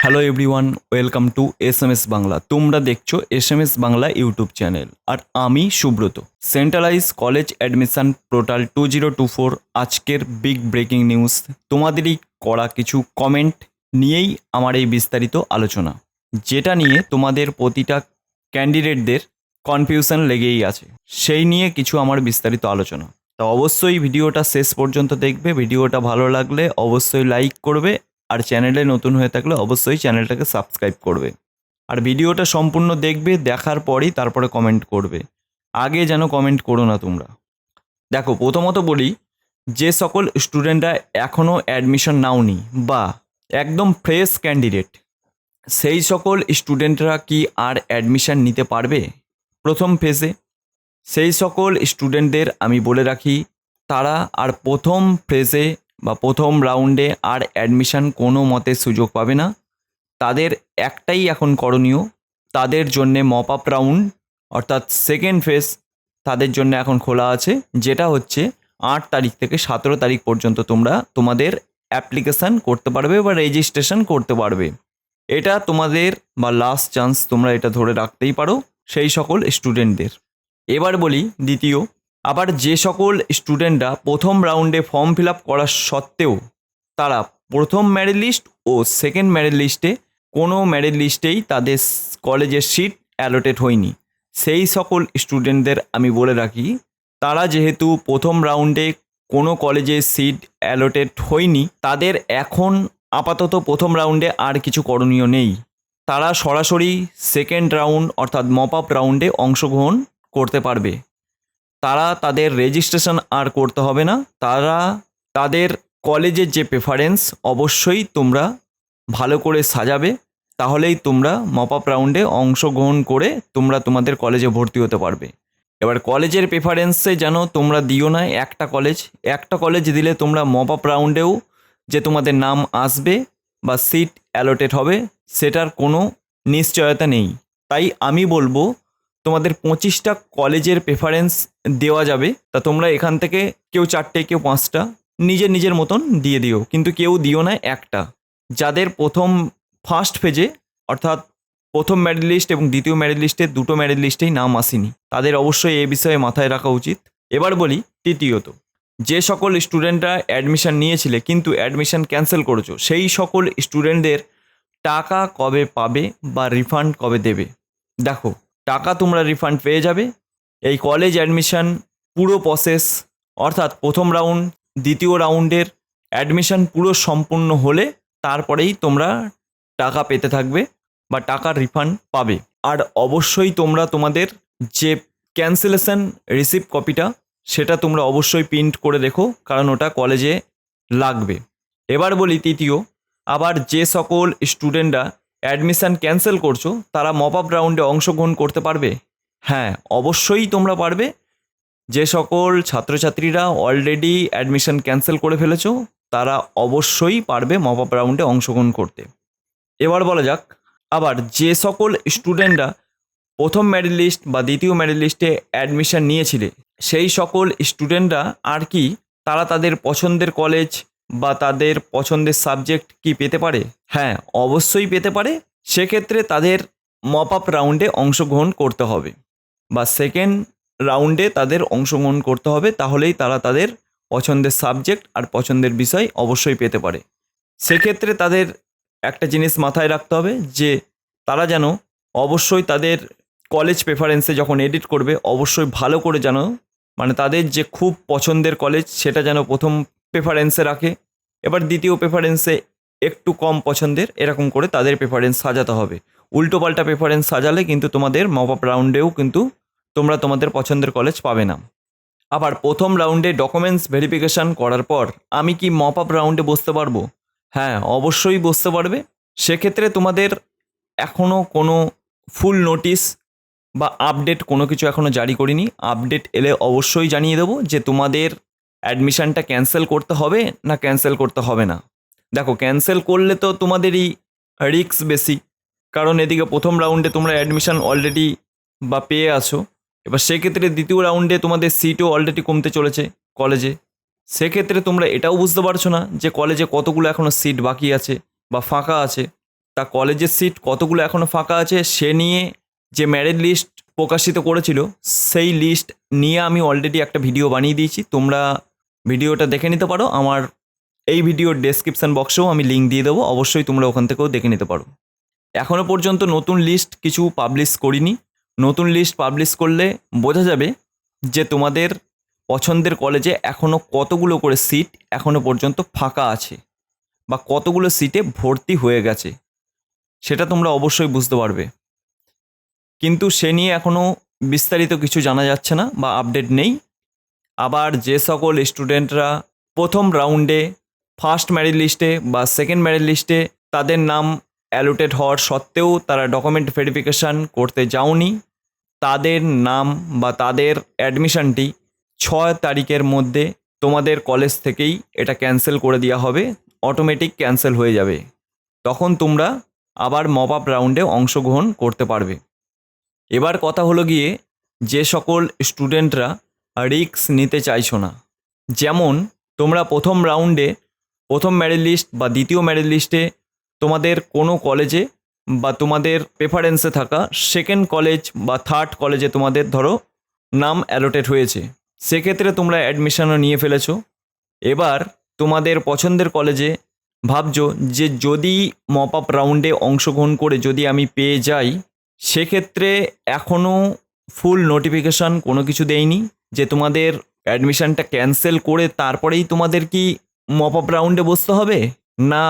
Hello everyone, welcome to SMS Bangla. তোমরা দেখছো SMS Bangla YouTube channel, আর আমি Subrata. Centralise college admission portal 2024 আজকের বিগ ব্রেকিং নিউজ। তোমাদেরই করা কিছু কমেন্ট নিয়েই আমার এই বিস্তারিত আলোচনা, যেটা নিয়ে তোমাদের প্রতিটা ক্যান্ডিডেটদের কনফিউশন লেগেই আছে। সেই নিয়ে কিছু আমার বিস্তারিত আলোচনা। তো অবশ্যই ভিডিওটা শেষ পর্যন্ত দেখবে। ভিডিওটা ভালো লাগলে অবশ্যই লাইক করবে, আর চ্যানেলে নতুন হয়ে থাকলে অবশ্যই চ্যানেলটাকে সাবস্ক্রাইব করবে। আর ভিডিওটা সম্পূর্ণ দেখবে, দেখার পরই তারপরে কমেন্ট করবে। আগে যেন কমেন্ট করো না তোমরা। দেখো, প্রথমত বলি, যে সকল স্টুডেন্টরা এখনও অ্যাডমিশন নাওনি বা একদম ফ্রেশ ক্যান্ডিডেট, সেই সকল স্টুডেন্টরা কি আর অ্যাডমিশন নিতে পারবে প্রথম ফেজে? সেই সকল স্টুডেন্টদের আমি বলে রাখি, তারা আর প্রথম ফেজে বা প্রথম রাউন্ডে আর অ্যাডমিশন কোনো মতে সুযোগ পাবে না। তাদের একটাই এখন করণীয়, তাদের জন্যে মপ আপ রাউন্ড অর্থাৎ সেকেন্ড ফেজ তাদের জন্য এখন খোলা আছে, যেটা হচ্ছে 8 তারিখ থেকে 17 তারিখ পর্যন্ত তোমরা তোমাদের অ্যাপ্লিকেশান করতে পারবে বা রেজিস্ট্রেশন করতে পারবে। এটা তোমাদের বা লাস্ট চান্স, তোমরা এটা ধরে রাখতেই পারো সেই সকল স্টুডেন্টদের। এবার বলি দ্বিতীয়, আবার যে সকল স্টুডেন্টরা প্রথম রাউন্ডে ফর্ম ফিল আপ করা সত্ত্বেও তারা প্রথম মেরিট লিস্ট ও সেকেন্ড মেরিট লিস্টে কোনো মেরিট লিস্টেই তাদের কলেজের সিট অ্যালোটেড হয়নি, সেই সকল স্টুডেন্টদের আমি বলে রাখি, তারা যেহেতু প্রথম রাউন্ডে কোনো কলেজে সিট অ্যালোটেড হয়নি, তাদের এখন আপাতত প্রথম রাউন্ডে আর কিছু করণীয় নেই। তারা সরাসরি সেকেন্ড রাউন্ড অর্থাৎ মপ আপ রাউন্ডে অংশগ্রহণ করতে পারবে। তারা তাদের রেজিস্ট্রেশন আর করতে হবে না। তারা তাদের কলেজের যে প্রেফারেন্স অবশ্যই তোমরা ভালো করে সাজাবে, তাহলেই তোমরা মপ আপ রাউন্ডে অংশগ্রহণ করে তোমরা তোমাদের কলেজে ভর্তি হতে পারবে। এবার কলেজের প্রেফারেন্সে যেন তোমরা দিও না একটা কলেজ দিলে তোমরা মপ আপ রাউন্ডেও যে তোমাদের নাম আসবে বা সিট অ্যালোটেড হবে সেটার কোনো নিশ্চয়তা নেই। তাই আমি বলবো, তোমাদের 25টা কলেজের প্রেফারেন্স দেওয়া যাবে, তা তোমরা এখান থেকে কেউ 4টে কেউ 5টা নিজের নিজের মতন দিয়ে দিও, কিন্তু কেউ দিও না একটা। যাদের প্রথম ফার্স্ট ফেজে অর্থাৎ প্রথম মেরিট লিস্ট এবং দ্বিতীয় মেরিট লিস্টে দুটো মেরিট লিস্টেই নাম আসেনি, তাদের অবশ্যই এ বিষয়ে মাথায় রাখা উচিত। এবার বলি তৃতীয়ত, যে সকল স্টুডেন্টরা অ্যাডমিশন নিয়েছিলে কিন্তু অ্যাডমিশন ক্যান্সেল করেছো, সেই সকল স্টুডেন্টদের টাকা কবে পাবে বা রিফান্ড কবে দেবে? দেখো, টাকা তোমরা রিফান্ড পেয়ে যাবে এই কলেজ অ্যাডমিশন পুরো প্রসেস অর্থাৎ প্রথম রাউন্ড দ্বিতীয় রাউন্ডের অ্যাডমিশন পুরো সম্পূর্ণ হলে তারপরেই তোমরা টাকা পেতে থাকবে বা টাকার রিফান্ড পাবে। আর অবশ্যই তোমরা তোমাদের যে ক্যান্সেলেশন রিসিপ্ট কপিটা সেটা তোমরা অবশ্যই প্রিন্ট করে রেখো, কারণ ওটা কলেজে লাগবে। এবার বলি তৃতীয়, আবার যে সকল স্টুডেন্টরা অ্যাডমিশান ক্যান্সেল করছো তারা মপ আপ রাউন্ডে অংশগ্রহণ করতে পারবে। হ্যাঁ, অবশ্যই তোমরা পারবে। যে সকল ছাত্রছাত্রীরা অলরেডি অ্যাডমিশন ক্যান্সেল করে ফেলেছো তারা অবশ্যই পারবে মপ আপ রাউন্ডে অংশগ্রহণ করতে। এবার বলা যাক, আবার যে সকল স্টুডেন্টরা প্রথম মেরিট লিস্ট বা দ্বিতীয় মেরিট লিস্টে অ্যাডমিশন নিয়েছিলে সেই সকল স্টুডেন্টরা আর কি তারা তাদের পছন্দের কলেজ বা তাদের পছন্দের সাবজেক্ট কি পেতে পারে? হ্যাঁ, অবশ্যই পেতে পারে। সেক্ষেত্রে তাদের মপ আপ রাউন্ডে অংশগ্রহণ করতে হবে বা সেকেন্ড রাউন্ডে তাদের অংশগ্রহণ করতে হবে, তাহলেই তারা তাদের পছন্দের সাবজেক্ট আর পছন্দের বিষয় অবশ্যই পেতে পারে। সেক্ষেত্রে তাদের একটা জিনিস মাথায় রাখতে হবে যে তারা যেন অবশ্যই তাদের কলেজ প্রেফারেন্সে যখন এডিট করবে অবশ্যই ভালো করে যেন মানে তাদের যে খুব পছন্দের কলেজ সেটা যেন প্রথম প্রেফারেন্সে রাখে, এবার দ্বিতীয় প্রেফারেন্সে একটু কম পছন্দের, এরকম করে তাদের প্রেফারেন্স সাজাতে হবে। উল্টোপাল্টা প্রেফারেন্স সাজালে কিন্তু তোমাদের মপ আপ রাউন্ডেও কিন্তু তোমরা তোমাদের পছন্দের কলেজ পাবে না। আবার প্রথম রাউন্ডে ডকুমেন্টস ভেরিফিকেশান করার পর আমি কি মপ আপ রাউন্ডে বসতে পারবো? হ্যাঁ, অবশ্যই বসতে পারবে। সেক্ষেত্রে তোমাদের এখনও কোনো ফুল নোটিশ বা আপডেট কোনো কিছু এখনও জারি করিনি। আপডেট এলে অবশ্যই জানিয়ে দেবো যে তোমাদের অ্যাডমিশানটা ক্যান্সেল করতে হবে না ক্যান্সেল করতে হবে না। দেখো, ক্যান্সেল করলে তো তোমাদেরই রিস্ক বেশি, কারণ এদিকে প্রথম রাউন্ডে তোমরা অ্যাডমিশান অলরেডি বা পেয়ে আছো, এবার সেক্ষেত্রে দ্বিতীয় রাউন্ডে তোমাদের সিটও অলরেডি কমতে চলেছে কলেজে। সেক্ষেত্রে তোমরা এটাও বুঝতে পারছো না যে কলেজে কতগুলো এখনও সিট বাকি আছে বা ফাঁকা আছে। তা কলেজের সিট কতগুলো এখনও ফাঁকা আছে সে নিয়ে যে মেরিট লিস্ট প্রকাশিত করেছিল সেই লিস্ট নিয়ে আমি অলরেডি একটা ভিডিও বানিয়ে দিয়েছি, তোমরা ভিডিওটা দেখে নিতে পারো। আমার এই ভিডিওর ডেসক্রিপশান বক্সেও আমি লিঙ্ক দিয়ে দেবো, অবশ্যই তোমরা ওখান থেকেও দেখে নিতে পারো। এখনও পর্যন্ত নতুন লিস্ট কিছু পাবলিশ করিনি। নতুন লিস্ট পাবলিশ করলে বোঝা যাবে যে তোমাদের পছন্দের কলেজে এখনও কতগুলো করে সিট এখনও পর্যন্ত ফাঁকা আছে বা কতগুলো সিটে ভর্তি হয়ে গেছে, সেটা তোমরা অবশ্যই বুঝতে পারবে। কিন্তু সে নিয়ে এখনও বিস্তারিত কিছু জানা যাচ্ছে না বা আপডেট নেই। আবার যে সকল স্টুডেন্টরা প্রথম রাউন্ডে ফার্স্ট মেরিট লিস্টে বা সেকেন্ড মেরিট লিস্টে তাদের নাম অ্যালোটেড হওয়ার সত্ত্বেও তারা ডকুমেন্ট ভেরিফিকেশান করতে যাওনি, তাদের নাম বা তাদের অ্যাডমিশনটি 6 তারিখের মধ্যে তোমাদের কলেজ থেকেই এটা ক্যান্সেল করে দেওয়া হবে, অটোমেটিক ক্যান্সেল হয়ে যাবে। তখন তোমরা আবার মপ আপ রাউন্ডে অংশগ্রহণ করতে পারবে। এবার কথা হলো গিয়ে যে সকল স্টুডেন্টরা রিস্ক নিতে চাইছো না, যেমন তোমরা প্রথম রাউন্ডে প্রথম মেরিট লিস্ট বা দ্বিতীয় মেরিট লিস্টে তোমাদের কোনো কলেজে বা তোমাদের প্রেফারেন্সে থাকা সেকেন্ড কলেজ বা থার্ড কলেজে তোমাদের ধরো নাম অ্যালোটেড হয়েছে, সেক্ষেত্রে তোমরা অ্যাডমিশনও নিয়ে ফেলেছো। এবার তোমাদের পছন্দের কলেজে ভাবছো যে যদি মপ আপ রাউন্ডে অংশগ্রহণ করে যদি আমি পেয়ে যাই, সেক্ষেত্রে এখনও ফুল নোটিফিকেশান কোনো কিছু দেয়নি যে তোমাদের অ্যাডমিশানটা ক্যান্সেল করে তারপরেই তোমাদের কি মপ আপ রাউন্ডে বসতে হবে, না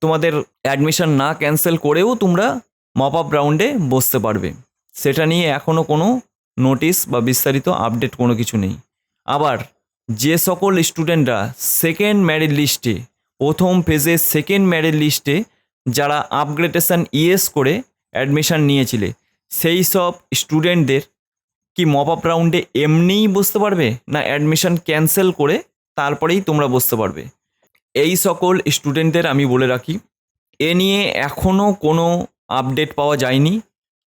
তোমাদের অ্যাডমিশান না ক্যান্সেল করেও তোমরা মপ আপ রাউন্ডে বসতে পারবে, সেটা নিয়ে এখনও কোনো নোটিশ বা বিস্তারিত আপডেট কোনো কিছু নেই। আবার যে সকল স্টুডেন্টরা সেকেন্ড মেরিট লিস্টে প্রথম ফেজে সেকেন্ড মেরিট লিস্টে যারা আপগ্রেডেশন ইয়েস করে অ্যাডমিশান নিয়েছিলে, সেই সব স্টুডেন্টদের কি মপ আপ রাউন্ডে এমনিই বসতে পারবে, না অ্যাডমিশান ক্যান্সেল করে তারপরেই তোমরা বসতে পারবে। এই সকল স্টুডেন্টদের আমি বলে রাখি, এ নিয়ে এখনও কোনো আপডেট পাওয়া যায়নি।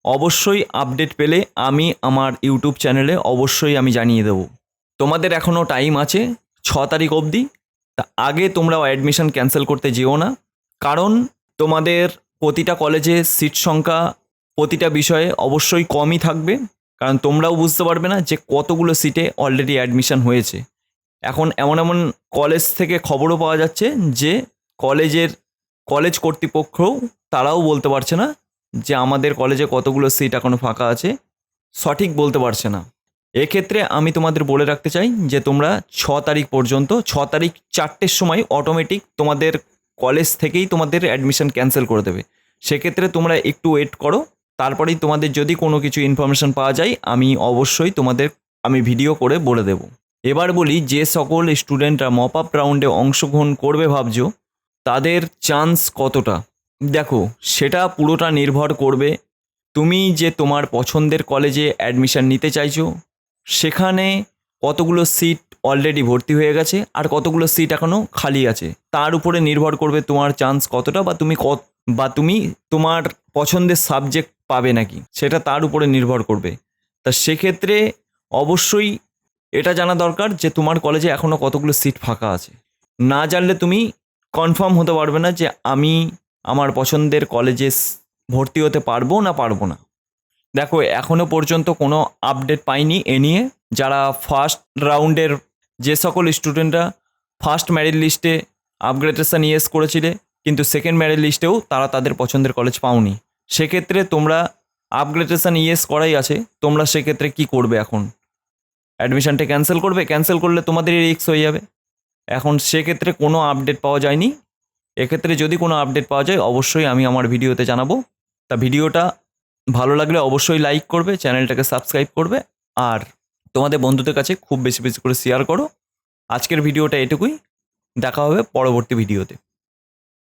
অবশ্যই আপডেট পেলে আমি আমার ইউটিউব চ্যানেলে অবশ্যই আমি জানিয়ে দেবো। তোমাদের এখনও টাইম আছে 6 তারিখ অবধি, তা আগে তোমরা অ্যাডমিশান ক্যান্সেল করতে যেও না, কারণ তোমাদের প্রতিটা কলেজে সিট সংখ্যা প্রতিটা বিষয়ে অবশ্যই কমই থাকবে, কারণ তোমরাও বুঝতে পারবে না যে কতগুলো সিটে অলরেডি অ্যাডমিশান হয়েছে। এখন এমন এমন কলেজ থেকে খবরও পাওয়া যাচ্ছে যে কলেজ কর্তৃপক্ষও তারাও বলতে পারছে না যে আমাদের কলেজে কতগুলো সিট এখনও ফাঁকা আছে, সঠিক বলতে পারছে না। এক্ষেত্রে আমি তোমাদের বলে রাখতে চাই যে তোমরা 6 তারিখ পর্যন্ত 6 তারিখ 4টের সময় অটোমেটিক তোমাদের কলেজ থেকেই তোমাদের অ্যাডমিশান ক্যান্সেল করে দেবে, সেক্ষেত্রে তোমরা একটু ওয়েট করো, তারপরেই তোমাদের যদি কোনো কিছু ইনফরমেশান পাওয়া যায় আমি অবশ্যই আমি ভিডিও করে বলে দেব। এবার বলি যে সকল স্টুডেন্টরা মপ আপ রাউন্ডে অংশগ্রহণ করবে ভাবছো তাদের চান্স কতটা, দেখো সেটা পুরোটা নির্ভর করবে তুমি যে তোমার পছন্দের কলেজে অ্যাডমিশান নিতে চাইছো সেখানে কতগুলো সিট অলরেডি ভর্তি হয়ে গেছে আর কতগুলো সিট এখনও খালি আছে, তার উপরে নির্ভর করবে তোমার চান্স কতটা, বা তুমি তোমার পছন্দের সাবজেক্ট পাবে নাকি সেটা তার উপরে নির্ভর করবে। তা সেক্ষেত্রে অবশ্যই এটা জানা দরকার যে তোমার কলেজে এখনও কতগুলো সিট ফাঁকা আছে। না জানলে তুমি কনফার্ম হতে পারবে না যে আমি আমার পছন্দের কলেজে ভর্তি হতে পারবো না। দেখো এখনও পর্যন্ত কোনো আপডেট পাইনি এ নিয়ে। যারা ফার্স্ট রাউন্ডের যে সকল স্টুডেন্টরা ফার্স্ট মেরিট লিস্টে আপগ্রেডেশন ইয়েস করেছিলে কিন্তু সেকেন্ড মেরিট লিস্টেও তারা তাদের পছন্দের কলেজ পাওনি, সেক্ষেত্রে তোমরা আপগ্রেডেশন ইয়েস করাই আছে, তোমরা সেক্ষেত্রে কি করবে, এখন অ্যাডমিশনটা ক্যান্সেল করবে, ক্যান্সেল করলে তোমাদেরই রিস্ক হয়ে যাবে। এখন সেক্ষেত্রে কোনো আপডেট পাওয়া যায়নি, এক্ষেত্রে যদি কোনো আপডেট পাওয়া যায় অবশ্যই আমি আমার ভিডিওতে জানাবো। তা ভিডিওটা ভালো লাগলে অবশ্যই লাইক করবে, চ্যানেলটাকে সাবস্ক্রাইব করবে আর তোমাদের বন্ধুদের কাছে খুব বেশি বেশি করে শেয়ার করো। আজকের ভিডিওটা এটুকুই, দেখা হবে পরবর্তী ভিডিওতে।